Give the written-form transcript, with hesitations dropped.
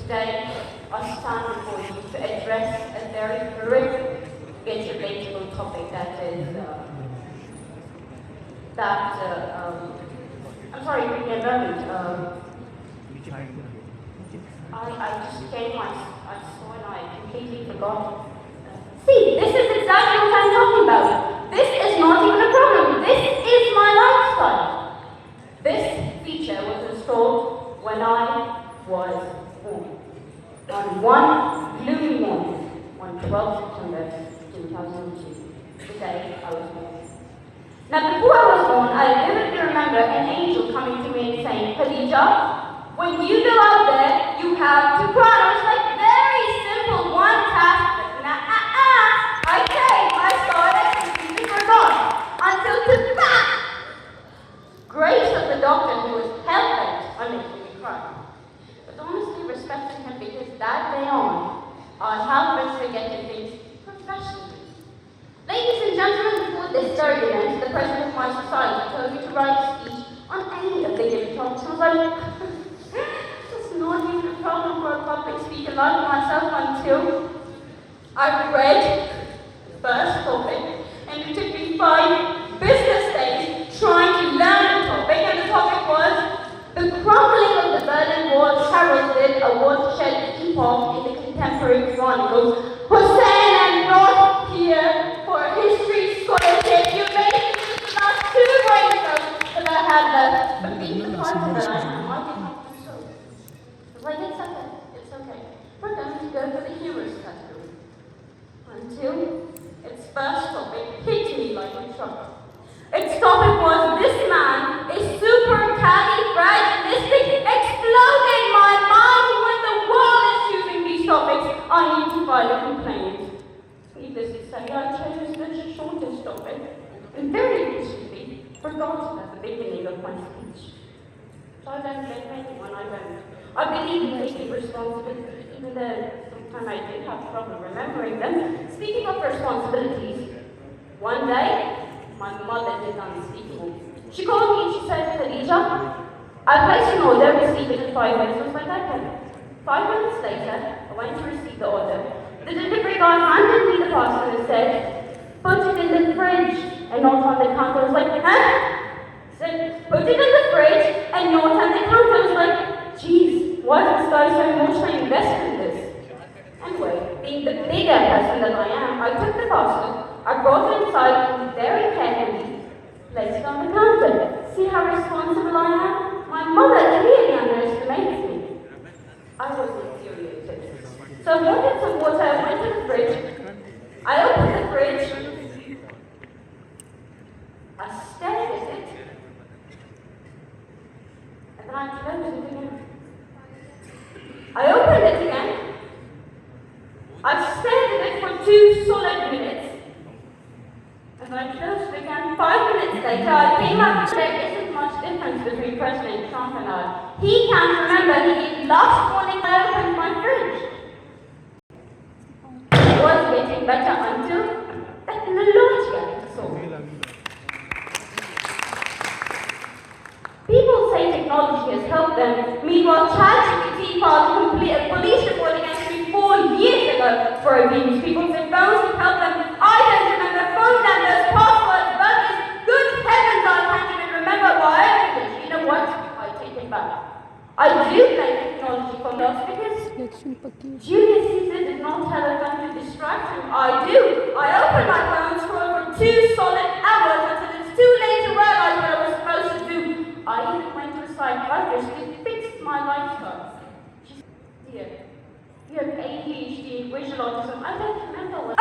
Today, I stand before you to address a very horrific yet relatable topic I'm sorry, give me a moment. I just came, I saw and I completely forgot. See, this is exactly what I'm talking about. This is not even a problem. This is my lifestyle. This feature was installed when I was born. On one gloomy morning, on 12 September 2002, the day I was born. Now, before I was born, I vividly remember an angel coming to me and saying, Khadija, when you go out there, you have to cry. I was like, very simple, one task. Okay, I started completely forgot. Until the grace of the doctor who was hell-bent on making me cry. But honestly respecting him because that day on, I have been forgetting things professionally. Ladies and gentlemen, before this third event, the president of my society told me to write a speech on any of the given topics. I was like, it's not even a problem for a public speaker like myself until I read the first topic, and it took me 5 business days trying to learn the topic, and the topic was the crumbling of the Berlin Wall heralded a watershed epoch in the contemporary chronicles. Hussein, I'm not here for a history scholarship. You basically just about 2 brain cells that I had left. But being the part that I am, I did not do so. Like, it's okay. We're going to go for the humorous category. Until its first topic hit me like a truck. Its topic was, this man is supercalifragilistic, exploding my mind. When the world is choosing these topics, I need to file a complaint. Needless to say, I chose the shortest topic, and very recently forgot at the beginning of my speech. So I don't blame anyone, I don't. I believe in taking responsibility, even though sometimes I did have trouble remembering them. Speaking of responsibilities, one day, my mother did unspeakable. She called me and she said, Khadija, I placed an order, receive it in 5 minutes. I was like, okay. 5 minutes later, I went to receive the order. The delivery guy handed me the parcel and said, put it in the fridge and not on the counter. I was like, huh? He said, put it in the fridge and not on the counter. I was like, geez, why is this guy so emotionally invested in this? Anyway, being the bigger person that I am, I took the parcel, I brought it inside and very carefully placed it on the counter. See how responsible I am? My mother clearly underestimates me. I was infuriated. So I wanted some water, I went to the fridge, I opened the fridge, I stared at it, and then I closed it again. I opened it again, I stared at it for 2 solid minutes, and then I closed it again. 5 minutes later, I came up and there isn't much difference between President Trump and I. He can't remember, last morning I opened my fridge. It was getting better until technology solved. People say technology has helped them. Meanwhile, ChatGPT filed a police report against me 4 years ago for abuse. People say phones have helped them. I don't remember phone numbers, passwords, buttons. Good heavens, I can't even remember why I did it. You know what? I take it back. I do blame technology for loss because Julius Caesar did not have a phone to distract him. I do. I open my phone, scroll for 2 solid hours until it's too late to realize what I was supposed to do. I even went to a psychiatrist who fixed my lifestyle. She said, dear, you have ADHD, visual autism. I don't remember what.